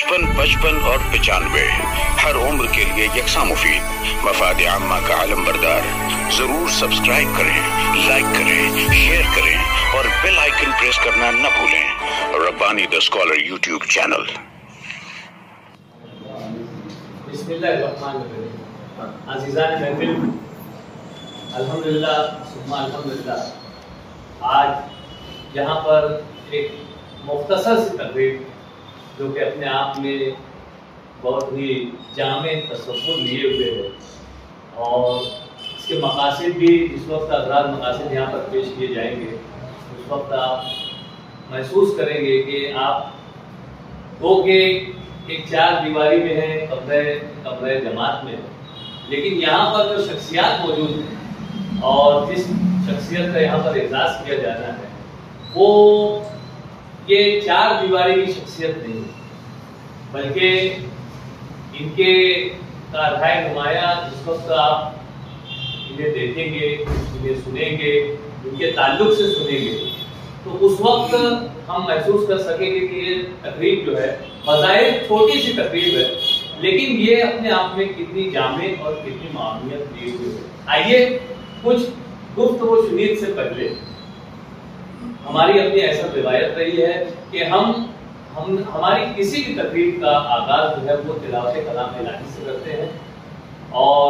55, 55 और 95 हर उम्र के लिए यकसा मुफीद, मफाद आम्मा का आलम बरदार। जरूर सब्सक्राइब करें, लाइक करें, शेयर करें और बेल आइकन प्रेस करना न भूलें। Rabbani the scholar YouTube channel. बिस्मिल्लाहिर्रहमानिर्रहीम। अज़ीज़ान महफिल, अल्हम्दुलिल्लाह सुम्मा अल्हम्दुलिल्लाह, आज यहाँ पर एक मुख्तसर सी तकरीर जो कि अपने आप में बहुत ही जामे तसव्वुर लिए हुए है और इसके मकासद भी इस वक्त हज़रात मकासद यहाँ पर पेश किए जाएंगे। उस वक्त आप महसूस करेंगे कि आप दो के एक चार दीवारी में है, कमरे जमात में है, लेकिन यहाँ पर जो शख्सियत मौजूद है और जिस शख्सियत का यहाँ पर एजाज़ किया जाना है वो ये चार दीवारी की शख्सियत नहीं है, बल्कि इनके कारहाय नुमाया जिस वक्त आप इन्हें देखेंगे, इन्हें सुनेंगे, इनके ताल्लुक से सुनेंगे, तो उस वक्त हम महसूस कर सकेंगे कि ये तकरीब जो है बज़ाहिर छोटी सी तकरीब है, लेकिन ये अपने आप में कितनी जामे और कितनी मामूलियत ली हुई है। आइए कुछ गुफ्तगू शुरू से पहले हमारी अपनी ऐसा रिवायत रही है कि हम हमारी किसी भी तकरीब का आगाज जो है वो तिलावत कलाम इलाही से करते हैं और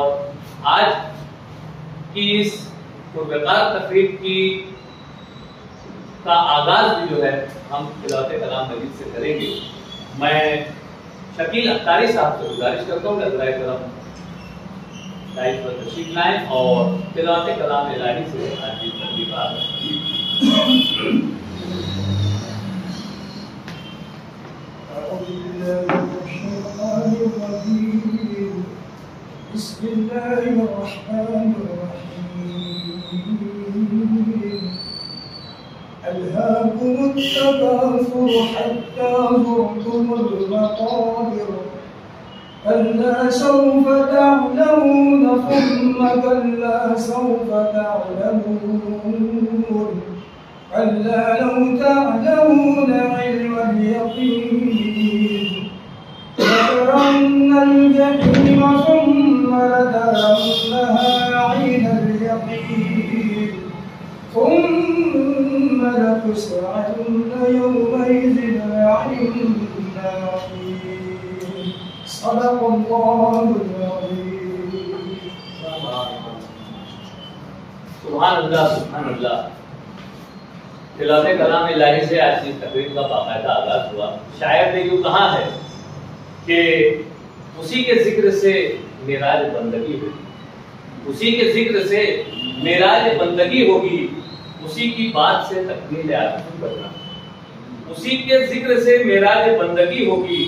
आज की इस पुरवकार तकरीब का आगाज भी जो है हम तिलावत कलाम मजीद से करेंगे। मैं शकील अख्तारी साहब से गुजारिश करता हूँ कि अज़राए करम लाइव पर तशरीफ लाएं और तिलावत कलाम इलाही से आज की तकरीब بسم الله الرحمن الرحيم ألهاكم التكاثر حتى زرتم المقابر كلا سوف تعلمون ثم كلا سوف تعلمون كلا لو تعلمون علم اليقين لترون الجحيم ثم لترونها عين اليقين ثم لتسألن يومئذ عن النعيم صدق الله العظيم. सुभान अल्लाह, सुभान अल्लाह। तिलावत कलाम इलाही से आज की तकरीब का बाकायदा आगाज हुआ। शायर ने यूं कहा है कि उसी के जिक्र से मेराज बंदगी होगी, उसी के जिक्र से मेराज बंदगी होगी, उसी की बात से तकमील आरज़ू करना, उसी के जिक्र से मेराज बंदगी होगी,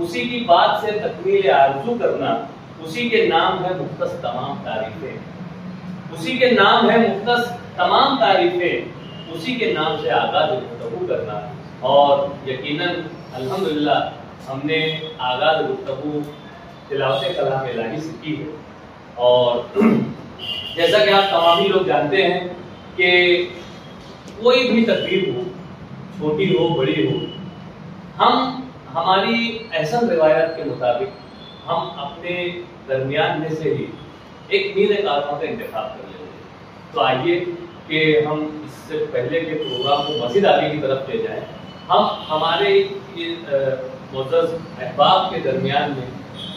उसी की बात से तकमील आरज़ू करना, उसी के नाम है मुख्तस तमाम तारीफें, उसी के नाम है मुख्तस तमाम तारीफें, उसी के नाम से आगाज़ गुफ्तगू करना। और यकीनन अल्हम्दुलिल्लाह हमने आगाज़ गुफ्तगू तिलावत कलाम इलाही से की है और जैसा कि आप तमामी लोग जानते हैं कि कोई भी तकरीब हो, छोटी हो बड़ी हो, हम हमारी एहसन रिवायत के मुताबिक हम अपने दरमियान में से ही एक मीर कारवां का इंतखाब कर लेते हैं। तो आइए कि हम इससे पहले के प्रोग्राम को मज़ीद आगे की तरफ ले जाएं, हम हमारे मुअज़्ज़ज़ अहबाब के दरमियान में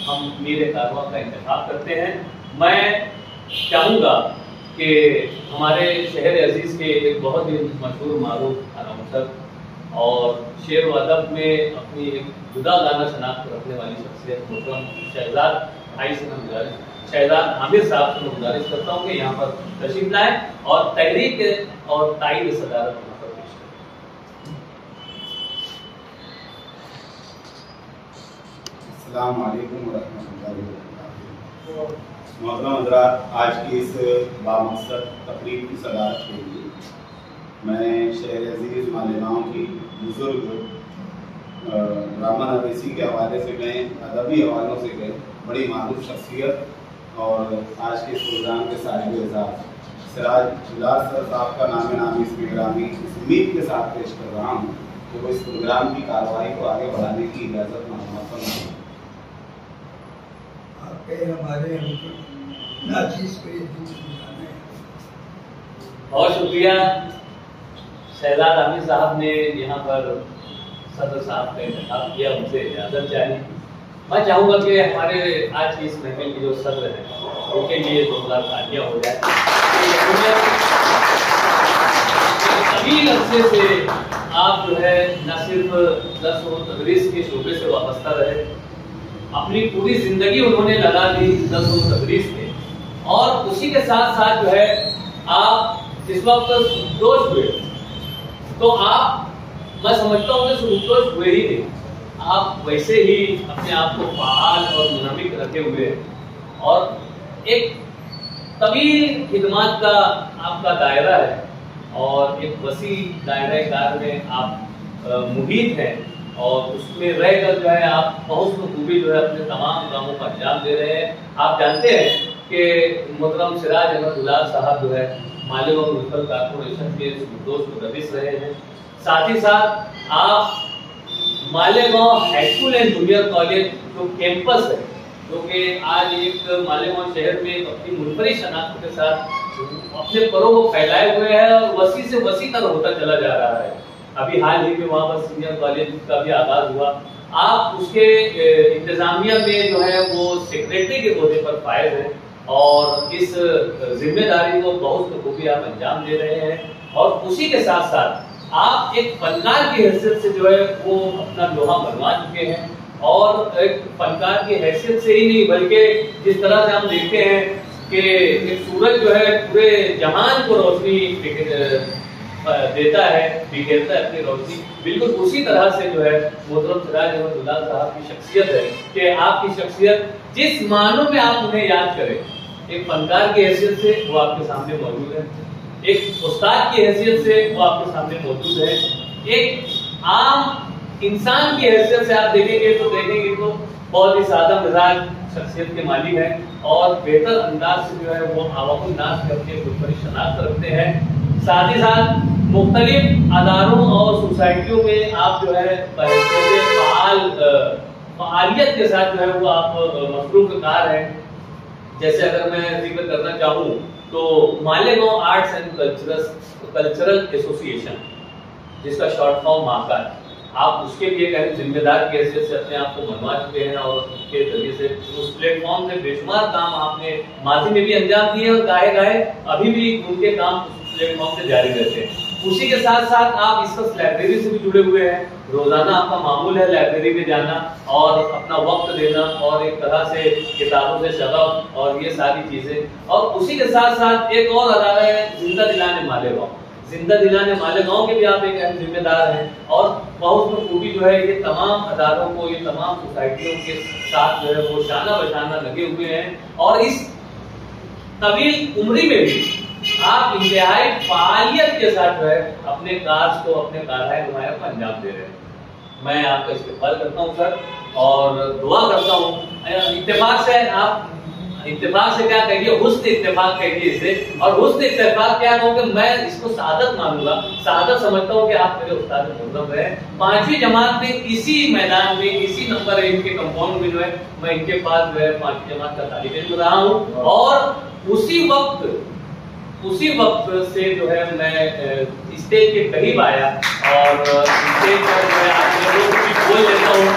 हम मीर कारवां का इंतखाब करते हैं। मैं चाहूँगा कि हमारे शहर अजीज़ के एक बहुत ही मशहूर मारूफ अनाउंसर और शेर व अदब में अपनी एक जुदा गाना शनाख्त रखने वाली शख्सियत मोहतरम शहजाद भाई से मैं गुजारिश, शहजाद आमिर साहब से मैं गुजारिश करता हूँ कि यहाँ पर तशरीफ लाएं और तहरीक और ताईद सदारत यहाँ पर पेश करें। अस्सलामु अलैकुम व रहमतुल्लाहि व बरकातुहू। मोहतरम हज़रात, आज की इस बामक़सद तकरीब की सदारत के लिए मैं शहर अजीज़ मालेगांव की बुज़ुर्ग रामा नवीसी के हवाले से गए, अदबी हवालों से गए, बड़ी मारूफ शख्सियत और आज के इस प्रोग्राम के साहिब एजाज़ सिराज बिलाल सर साहब का नाम नामी इसमें ग्रामी इस उम्मीद के साथ पेश कर रहा हूँ तो इस प्रोग्राम की कार्रवाई को आगे बढ़ाने की इजाज़त मालूमात फरमाएं। आपके हमारे नाचीज़ को ये बहुत शुक्रिया शहजाद आमिर साहब ने यहाँ पर सदर साहब का इंतखाब किया, उनसे इजाज़त चाहिए। मैं चाहूँगा कि हमारे आज की इस महफिल की जो सदर है उनके लिए 2000 तालियां हो जाए। तवील अरसे से आप जो है न सिर्फ दर्स और तदरीस के शोबे से वाबस्ता रहे, अपनी पूरी जिंदगी उन्होंने लगा दी दर्स और तदरीस में, और उसी के साथ साथ जो है आप जिस वक्त सुबकदोश हुए तो आप, मैं समझता हूँ कि सुबकदोश हुए ही नहीं, आप वैसे ही अपने आप को फाल और मुनमिक रखे हुए हैं, और एक तवील खिदमत का आपका दायरा है और एक वसी दायरे कार में आप मुहित हैं, और उसमें रहकर जो है आप बहुत खूबी जो है अपने तमाम कामों का अंजाम दे रहे हैं। आप जानते हैं कि मोहतरम सिराज अहमद गुलाब साहब जो है मालेगांव म्युनिसिपल कॉर्पोरेशन के सुबकदोश मुदर्रिस रहे हैं। साथ ही साथ आप Malegaon high school and junior college जो कैंपस है, जो कि आज एक मालेगांव शहर में अपनी मुनफरिद शनाख्त के साथ अपने परों को फैलाए हुए है और वसी से वसी तक होता चला जा रहा है। अभी हाल ही में वहाँ पर सीनियर कॉलेज का भी आगाज हुआ। आप उसके इंतजामिया में जो है वो सेक्रेटरी के ओहदे पर फायज हैं और इस जिम्मेदारी को बहुत बखूबी आप अंजाम दे रहे हैं, और उसी के साथ साथ आप एक फनकार की हैसियत से जो है वो अपना लोहा बनवा चुके हैं, और एक फनकार की हैसियत से ही नहीं बल्कि जिस तरह से हम देखते हैं कि एक सूरज जो है पूरे जहान को रोशनी देता है, बिखेरता है अपनी रोशनी, बिल्कुल उसी तरह से जो है मोहतरम सिराज अहमद गुलाब साहब की शख्सियत है कि आपकी शख्सियत जिस मानों में आप उन्हें याद करें, एक फनकार की हैसियत से वो आपके सामने मौजूद है, एक उस्ताद की हैसियत से वो आपके सामने मौजूद है, एक आम इंसान की हैसियत से आप देखेंगे तो बहुत ही सादा मिजाज शख्सियत के मालिक हैं और बेहतर अंदाज से जो है वो आवाम नाज करके मुनफरिद शनाख्त रखते हैं। साथ ही साथ मुख्तलिफ अदारों और सोसाइटियों में आप जो है फआलियत के साथ जो है वो आप मसरूफ कार हैं। जैसे अगर मैं जिक्र करना चाहूँ तो Malegaon arts and cultural association, जिसका शॉर्ट फॉर्म माका है, आप उसके लिए कहीं जिम्मेदार की हैसियत से अपने आप को मनवा चुके हैं और उसके जरिए से उस प्लेटफॉर्म से बेशुमार काम आपने माजी में भी अंजाम दिए और गाहे अभी भी उनके काम उस प्लेटफॉर्म से जारी रहते हैं। उसी के साथ साथ आप इस वक्त लाइब्रेरी से भी जुड़े हुए हैं, रोजाना आपका मामूल है लाइब्रेरी में जाना और अपना वक्त देना और एक तरह से किताबों से शगफ और ये सारी चीजें। और उसी के साथ साथ एक और अदारा है जिंदा दिलाने मालेगांव, जिंदा दिलाने मालेगांव के भी आप एक अहम जिम्मेदार हैं और बहुत खूबी जो है ये तमाम अदारों को, ये तमाम सोसाइटियों के साथ जो है वो शाना बशाना लगे हुए हैं और इस तवील उम्री में भी आप इंतहाई फालियत के साथ जो है अपने कार्य को, अपने कार्य नुमाया को अंजाम दे रहे हैं। मैं आपका इस्तेमाल करता हूँ सर और दुआ करता हूँ। इत्तेफाक से आप, इत्तेफाक से क्या कहिए, हुस्न इत्तेफाक कहिए इसे, और हुस्न इत्तेफाक क्या कहूँ कि मैं इसको सआदत मानूंगा, सआदत समझता हूँ कि आप मेरे उस्ताद मुअज़्ज़म रहे। 5वीं जमात में इसी मैदान में, इसी नंबर 1 के कंपाउंड में जो है मैं इनके पास जो है 5वीं जमात का तालिब इल्म रहा हूँ और उसी वक्त से जो है मैं स्टेज के करीब आया और स्टेज पर जो है आप लोगों को भी बोल लेता हूँ,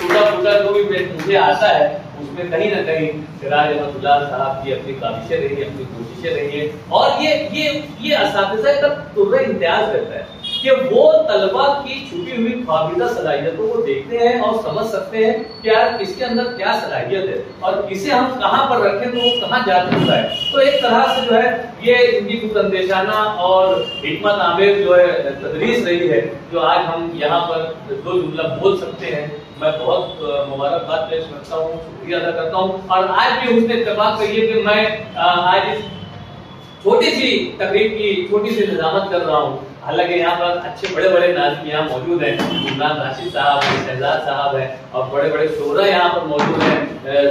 टूटा फूटा जो भी मुझे आता है उसमें कहीं ना कहीं सिराज अहमद गुलाब साहब की अपनी काविशें रही, अपनी कोशिशें रही है। और ये असातिज़ा का तुर्रे इम्तियाज रहता है कि वो तलबा की छुपी हुई ख्वाबिज़ा सलाहियतों को देखते हैं और समझ सकते हैं कि यार किसके अंदर क्या सलाहियत है और किसे हम कहाँ पर रखें तो वो कहाँ जा सकता है। तो एक तरह से जो है ये इनकी कुछ अंदेशाना और हिकमत आमेर जो है तदरीस रही है, जो आज हम यहाँ पर 2 जुमला बोल सकते हैं। मैं बहुत मुबारकबाद पेश करता हूँ, शुक्रिया अदा करता हूँ और आज भी उसने इत्तेफाक कहिए कि मैं आज इस छोटी सी तकरीब की छोटी सी निजामत कर रहा हूँ। हालांकि यहाँ पर अच्छे बड़े बड़े नाज़िम यहाँ मौजूद हैं, इमरान राशिद साहब हैं, शहजाद साहब हैं और बड़े बड़े शोरा यहाँ पर मौजूद हैं,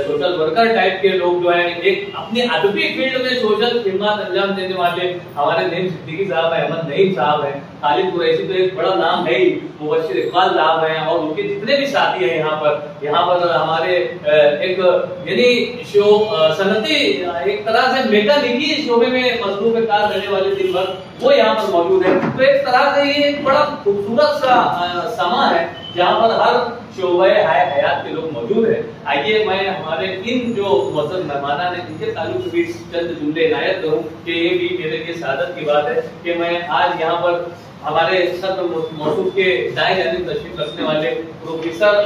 सोशल वर्कर टाइप के लोग जो हैं, एक अपनी अदबी फील्ड में सोशल खिदमत अंजाम देने वाले हमारे नईम सिद्दीकी साहब हैं, अहमद नईम साहब हैं, خالد قریشی تو ایک بڑا نام ہے ہی، مبشر اقبال صاحب ہیں اور ان کے جتنے بھی ساتھی ہیں یہاں پر ہمارے ایک یعنی صنعتی ایک طرح سے میکانیکی شعبے میں مصروف کار رہنے والے دن بھر وہ یہاں پر موجود ہیں. تو ایک طرح سے یہ ایک بڑا خوبصورت سا سما ہے جہاں پر ہر شعبہ حیات کے لوگ موجود ہیں. آئیے میں ہمارے ان جو معزز مہمانان ہیں ان کے تعلق سے بھی چند جملے عنایت کروں کہ یہ بھی میرے لیے سعادت کی بات ہے کہ میں آج یہاں پر ہمارے صدر موصوف کے دائیں جانب تشریف رکھنے والے پروفیسر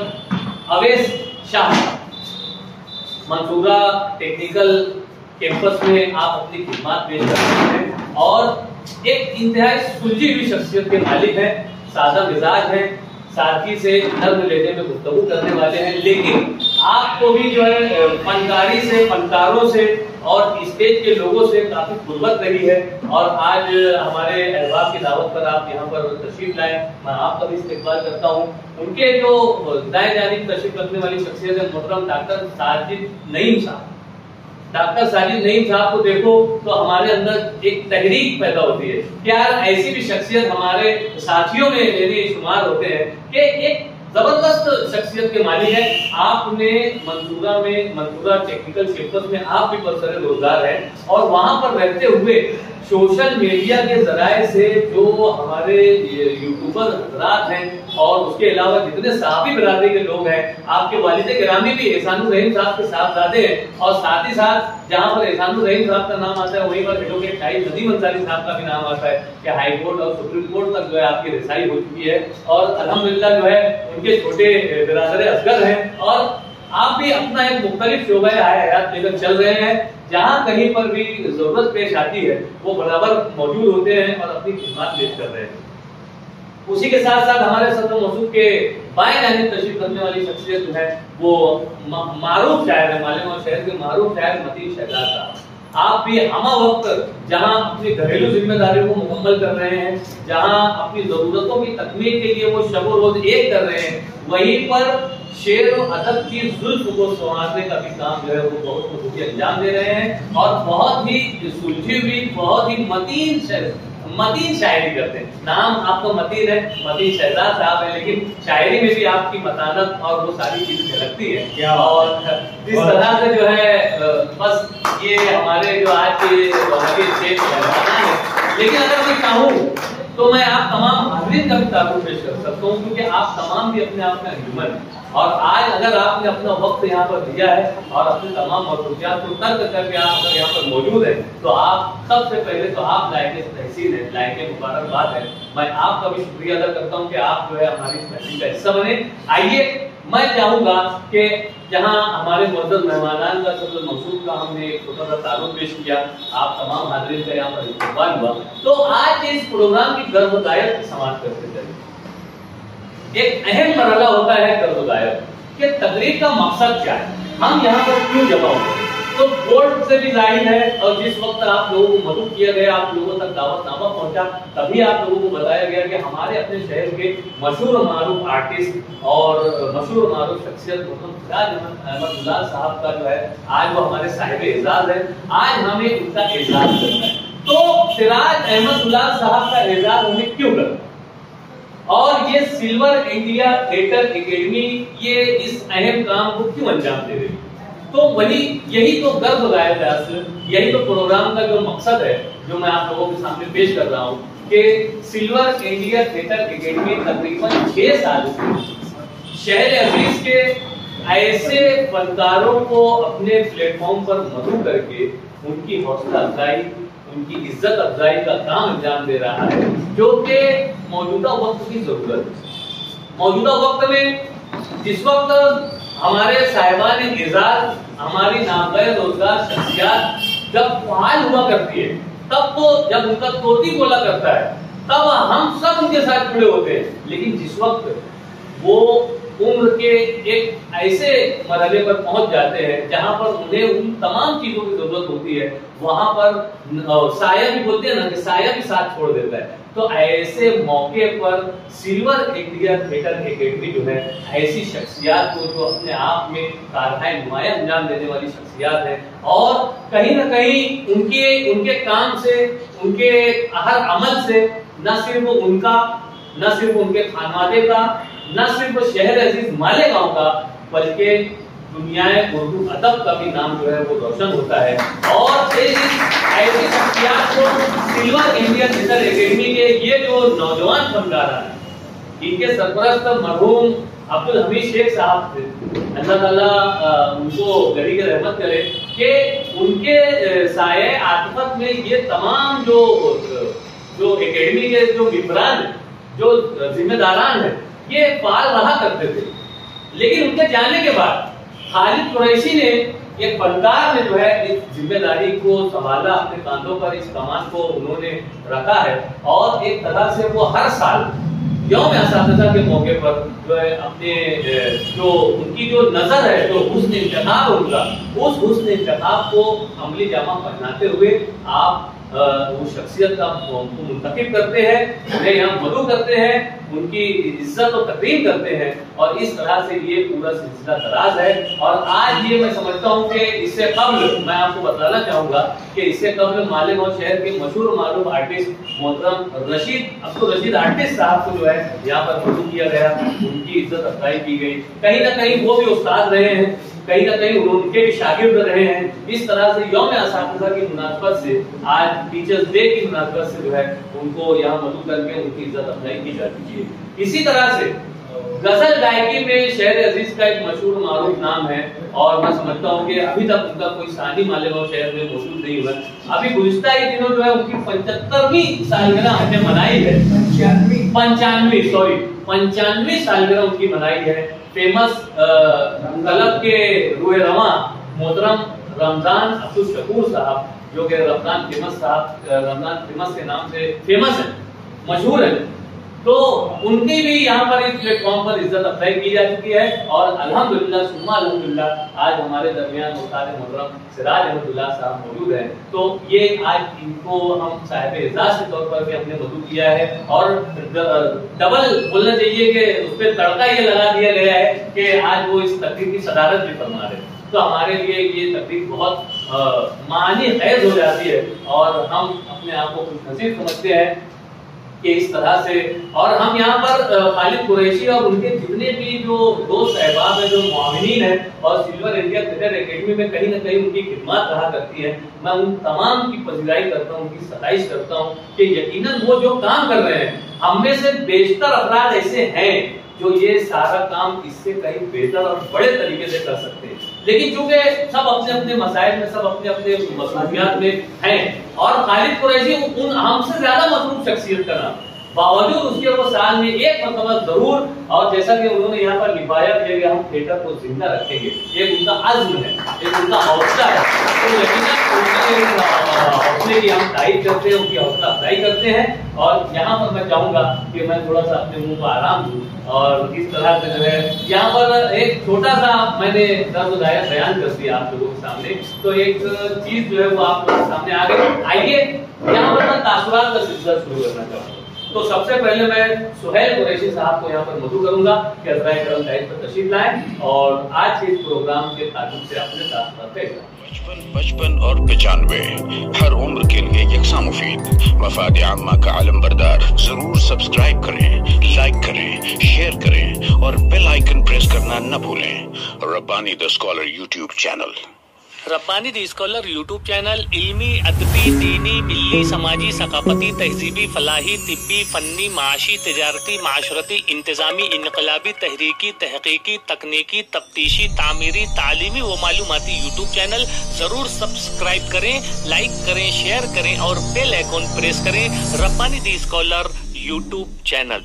اویس شاہ منصورہ ٹیکنیکل کیمپس میں آپ اپنی خدمات پیش کر رہے ہیں اور ایک انتہائی سلجھی ہوئی شخصیت کے مالک ہیں، سادہ مزاج ہیں، سادگی سے نرم لہجے میں گفتگو کرنے والے ہیں، لیکن آپ کو بھی جو ہے فنکاری سے، فنکاروں سے اور اسٹیج کے لوگوں سے کافی قربت رہی ہے اور آج ہمارے احباب کی دعوت پر آپ یہاں پر تشریف لائے، میں آپ کا بھی استقبال کرتا ہوں. ان کے جو دائیں جانب تشریف رکھنے والی شخصیت ہے محترم ڈاکٹر ساجد نعیم صاحب. ڈاکٹر ساجد نعیم صاحب کو دیکھو تو ہمارے اندر ایک تحریک پیدا ہوتی ہے کہ یار ایسی بھی شخصیت ہمارے ساتھیوں میں یعنی شمار ہوتے ہیں کہ ایک زبردست شخصیت کے مالک ہیں. آپ نے منصورہ ٹیکنیکل کیمپس میں آپ بھی برسر روزگار ہیں اور وہاں پر رہتے ہوئے سوشل میڈیا کے ذرائع سے جو ہمارے یوٹیوبر حضرات ہیں اور اس کے علاوہ جتنے صحافی برادری کے لوگ ہیں، آپ کے والد گرامی بھی احسان الرحیم صاحب کے صاحبزادے ہیں اور ساتھ ہی ساتھ جہاں پر احسان الرحیم صاحب کا نام آتا ہے وہیں پر ایڈوکیٹ شاہد ندیم انصاری صاحب کا بھی نام آتا ہے کہ ہائی کورٹ اور سپریم کورٹ تک جو ہے آپ کی رسائی ہو چکی ہے اور الحمدللہ جو ہے ان کے چھوٹے برادر اصغر ہیں اور آپ بھی اپنا ایک مختلف شعبہ حیات لے کر چل رہے ہیں. جہاں کہیں پر بھی ضرورت پیش آتی ہے وہ برابر موجود ہوتے ہیں اور اپنی خدمات پیش کر رہے ہیں. اسی کے ساتھ ساتھ ہمارے صدر موصوف کے بائیں جانب تشریف رکھنے والی شخصیت جو ہے وہ معروف شاعر ہے، مالیگاؤں شہر کے معروف شاعر متین شہزاد صاحب. آپ بھی ہمہ وقت جہاں اپنی گھریلو ذمہ داریوں کو مکمل کر رہے ہیں، جہاں اپنی ضرورتوں کی تکمیل کے لیے وہ شب و روز ایک کر رہے ہیں، وہیں پر شعر و ادب کی زلف کو سنوارنے کا بھی کام جو ہے وہ بہت بخوبی انجام دے رہے ہیں اور بہت ہی سلجھی ہوئی بہت ہی متین شاعری کرتے ہیں. نام آپ کو متین ہے، متین شہزاد صاحب ہے، لیکن شاعری میں بھی آپ کی متانت اور وہ ساری چیزیں جھلکتی ہے اور اس طرح سے جو ہے بس یہ ہمارے جو آج کے شیخ ہیں. لیکن اگر میں چاہوں تو میں آپ تمام حاضرین کا بھی تعارف پیش کر سکتا ہوں کیونکہ آپ تمام بھی اپنے آپ کا انجمن ہیں اور آج اگر آپ نے اپنا وقت یہاں پر دیا ہے اور اپنے تمام مصروفیات کو ترک کر کے آپ اگر یہاں پر موجود ہیں تو آپ سب سے پہلے تو آپ لائق تحسین ہیں، لائق مبارکباد ہے. میں آپ کا بھی شکریہ ادا کرتا ہوں کہ آپ جو ہے ہماری اس محفل کا حصہ بنے. آئیے میں چاہوں گا کہ جہاں ہمارے معزز مہمانان کا صدر موصوف کا ہم نے ایک چھوٹا سا تعارف پیش کیا، آپ تمام حاضرین کا یہاں پر استقبال ہوا، تو آج کے اس پروگرام کی گرد و دائر کی سماعت کرتے چلیں. ایک اہم مرحلہ ہوتا ہے گرد و دائر کہ تقریب کا مقصد کیا ہے، ہم یہاں پر کیوں جمع ہوتے ہیں. تو بورڈ سے بھی ظاہر ہے اور جس وقت آپ لوگوں کو مدعو کیا گیا، آپ لوگوں تک دعوت نامہ پہنچا، تبھی آپ لوگوں کو بتایا گیا کہ ہمارے اپنے شہر کے مشہور و معروف آرٹسٹ اور مشہور و معروف شخصیت محترم سراج احمد اللہ صاحب کا جو ہے آج وہ ہمارے صاحب اعزاز ہے. آج ہمیں ان کا اعزاز کرنا ہے. تو سراج احمد اللہ صاحب کا اعزاز ہمیں کیوں کرنا اور یہ سلور انڈیا تھیٹر اکیڈمی یہ اس اہم کام کو کیوں انجام دے رہی ہے. تو وہی یہی تو گرد و دائر ہے، اصل یہی تو پروگرام کا جو مقصد ہے جو میں آپ لوگوں کے سامنے پیش کر رہا ہوں کہ سلور انڈیا تھیٹر اکیڈمی تقریباً 6 سال سے شہر عزیز کے ایسے فنکاروں کو اپنے پلیٹ فارم پر مدعو کر کے ان کی حوصلہ افزائی، ان کی عزت افزائی کا کام انجام دے رہا ہے جو کہ موجودہ وقت کی ضرورت ہے. موجودہ وقت میں جس وقت ہمارے صاحبان اعزاز، ہماری نامور روزگار شخصیات جب فعال ہوا کرتی ہے، تب تو جب ان کا توتی بولا کرتا ہے تب ہم سب ان کے ساتھ کھڑے ہوتے ہیں. لیکن جس وقت وہ عمر کے ایک ایسے مرحلے پر پہنچ جاتے ہیں جہاں پر انہیں ان تمام چیزوں کی ضرورت ہوتی ہے، وہاں پر سایہ بھی بولتے ہیں نا کہ سایہ بھی ساتھ چھوڑ دیتا ہے. تو ایسے موقع پر سلور انڈیا تھیٹر اکیڈمی جو ہے ایسی شخصیات کو جو اپنے آپ میں کارنامہ نمایاں انجام دینے والی شخصیات ہیں اور کہیں نہ کہیں ان کے کام سے، ان کے ہر عمل سے न सिर्फ उनका, न सिर्फ उनके खानवादे का, न सिर्फ शहर अजीज मालेगांव का, बल्कि दुनिया उर्दू अदब का भी नाम जो है वो रोशन होता है। और ऐसी शख्सियत को सिल्वर इंडिया थिएटर एकेडमी के ये जो नौजवान फनकार हैं, इनके सरपरस्त मरहूम अब्दुल हमीद शेख साहब थे, अल्लाह ताला उनको गरी के रहमत करे, कि उनके साये आतिफत में ये तमाम जो एकेडमी के जो विद्वान, जो जिम्मेदारान हैं, ये फाल रहा करते थे। लेकिन उनके जाने के बाद खालिद कुरैशी ने, एक फनकार ने जो है इस जिम्मेदारी को संभाला, अपने कांधों पर इस कमान को उन्होंने रखा है। और एक तरह से वो हर साल यौम असातिज़ा के मौके पर जो है अपने जो उनकी जो नजर है, जो हुस्न इंतखाब उनका, उस हुस्न इंतखाब को अमली जामा पहनाते हुए आप वो शख्सियत का मुंतखब करते हैं, उन्हें यहाँ मदू करते हैं, उनकी इज्जत और तकरीम करते हैं। और इस तरह से ये पूरा सिलसिला दराज है। और आज ये मैं समझता हूँ कि इससे कबल मैं आपको बताना चाहूँगा कि इससे कबल मालेगांव शहर के मशहूर मालूम आर्टिस्ट मोहतरम अब्दुल रशीद आर्टिस्ट साहब को जो है यहाँ पर मदू किया गया, उनकी इज्जत अफजाई की गई। कहीं ना कहीं वो भी उस्ताद रहे हैं, कहीं ना कहीं उनके भी शागिर्द रहे हैं। इस तरह से यौम असातिज़ा की मुनासबत से, आज टीचर्स डे की मुनासबत से जो है उनको यहाँ मदू करके उनकी इज्जत अफजाई की जाती है। इसी तरह से गजल गायकी में शहर अजीज का एक मशहूर मारूफ नाम है, और मैं समझता हूँ कि अभी तक उनका कोई सानी मालेगांव शहर में मौजूद नहीं हुआ। अभी गुज़िश्ता ही दिनों जो है उनकी 75वीं सालगिरह हमने मनाई है, 95वीं सालगिरह उनकी मनाई है। फेमस तलब के रूए रवां मोहतरम रमजान अब्दुल शकूर साहब, जो कि रमजान फेमस के नाम से फेमस है, मशहूर है, तो उनकी भी यहाँ पर इस प्लेटफॉर्म पर इज्जत अफजाई की जा चुकी है। और अल्हम्दुलिल्लाह सुम्मा अल्हम्दुलिल्लाह आज हमारे दरमियान उस्ताद मोहतरम सिराज अहमदुल्लाह साहब मौजूद हैं। तो ये आज इनको हम साहिब एजाज के तौर पर भी हमने मदू किया है। और डबल बोलना चाहिए कि उस पर तड़का ये लगा दिया गया है कि आज वो इस तकरीर की सदारत भी फरमा रहे हैं। तो हमारे लिए ये तकरीर बहुत मानी खैज हो जाती है, और हम अपने आप को खुशनसीब समझते हैं कि इस तरह से। और हम यहाँ पर खालिद कुरैशी और उनके जितने भी जो दोस्त अहबाब है, जो मुआविनीन है, और सिल्वर इंडिया थिएटर एकेडमी में कहीं ना कहीं उनकी खिदमत रहा करती है, मैं उन तमाम की पजीराई करता हूँ, उनकी सताइश करता हूँ कि यकीनन वो जो काम कर रहे हैं, हम में से बेशतर अफराद ऐसे हैं जो ये सारा काम इससे कहीं बेहतर और बड़े तरीके से कर सकते हैं। लेकिन चूंकि सब अपने अपने मसाइल में, सब अपने अपने मसरूफियात में हैं, और खालिद कुरैशी उन हमसे ज्यादा मसरूफ शख्सियत का नाम, बावजूद उसके वो साल में एक मरतबा जरूर, और जैसा कि उन्होंने यहाँ पर लिफाया किया गया, हम थिएटर को जिंदा रखेंगे, एक उनका अज़्म है, एक उनका हौसला है। तो यकीनन हौसले की हम तारीफ करते हैं, उनकी हौसला अफजाई करते हैं। और यहाँ पर मैं चाहूंगा कि मैं थोड़ा सा अपने मुंह को आराम दूं, और इस तरह से जो है यहाँ पर एक छोटा सा मैंने दर्द दायर बयान कर दिया आप लोगों के सामने। तो एक चीज जो है वो आप लोगों के सामने आ गई। आइए यहाँ पर मैं तासुरात का सिलसिला शुरू करना चाहूँगा। तो सबसे पहले मैं सुहेल कुरैशी साहब को यहाँ पर मदू करूंगा कि हज़रात करम दाइज पर तशरीफ लाएं और आज के इस प्रोग्राम के ताल्लुक से अपने साथ रखें। 55 और 95 हर उम्र के लिए यकसा मुफीद मफाद आम्मा का आलम बरदार। जरूर सब्सक्राइब करें, लाइक करें, शेयर करें और बेल आइकन प्रेस करना न भूलें। Rabbani the scholar YouTube channel. Rabbani the scholar YouTube channel इल्मी, अदबी, दीनी, मिल्ली, समाजी, सकाफती, तहजीबी, फलाही, तिब्बी, फन्नी, माशी, तिजारती, माशरती, इंतजामी, इनकलाबी, तहरीकी, तहकीकी, तकनीकी, तफ्तीशी, तामीरी, तालीमी व मालूमाती यूट्यूब चैनल जरूर सब्सक्राइब करें, लाइक करें, शेयर करें और बेल आइकन प्रेस करें। Rabbani the scholar YouTube channel.